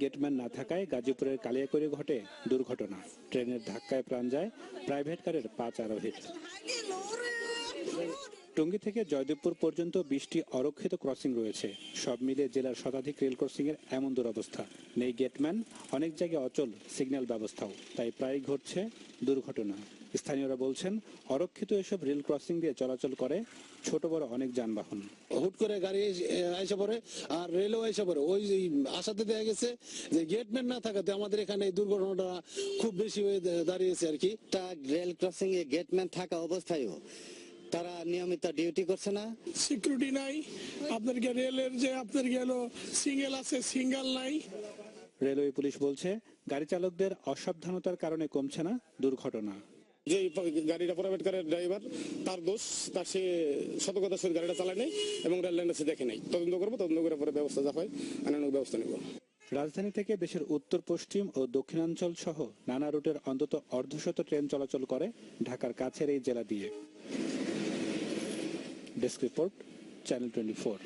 Gateman না থাকায় গাজীপুরের কালিয়াকৈরে ঘটে দুর্ঘটনা। ট্রেনের ধাক্কায় প্রাণ যায় প্রাইভেট কারের 5 আরোহীর। টঙ্গী থেকে জয়দেবপুর পর্যন্ত 20টি অরক্ষিত ক্রসিং রয়েছে। সব মিলিয়ে জেলার শতাধিক রেল ক্রসিং এর এমন দুরবস্থা। নেই গেটম্যান, অনেক জায়গায় অচল সিগন্যাল ব্যবস্থাও, তাই প্রায় ঘটছে দুর্ঘটনা। স্থানীয়রা বলছেন, অরক্ষিত এসব রেল ক্রসিং দিয়ে চলাচল করে ছোট বড় অনেক যানবাহন। হুট করে গাড়ি এসে পড়ে আর রেলও এসে পড়ে। ওই আশাতে দেখা গেছে যে গেটম্যান না থাকাতে আমাদের এখানে এই দুর্ঘটনাটা খুব বেশি হয়ে দাঁড়িয়েছে আর কি। রেল ক্রসিং এ গেটম্যান থাকা অবস্থায়ও তারা নিয়মিত ডিউটি করছে না। সিকিউরিটি নাই, আপনার রেলের যে আপনার গেল সিঙ্গেল আছে, সিঙ্গেল নাই। রেলওয়ে পুলিশ বলছে, গাড়ি চালকদের অসাবধানতার কারণে কমছে না দুর্ঘটনা। যে গাড়িটা প্রাইভেট কারের ড্রাইভার, তার দোষ, তার সে সতর্কতার সহিত গাড়িটা চালায় নাই এবং রেল লাইনে সে দেখে নাই। তদন্ত করবো, তদন্ত করে পরে ব্যবস্থা যা হয় আইনানুগ ব্যবস্থা নেব। রাজধানী থেকে দেশের উত্তর পশ্চিম ও দক্ষিণাঞ্চল সহ নানা রুটের অন্তত অর্ধশত ট্রেন চলাচল করে ঢাকার কাছের এই জেলা দিয়ে। Desk report, channel 24।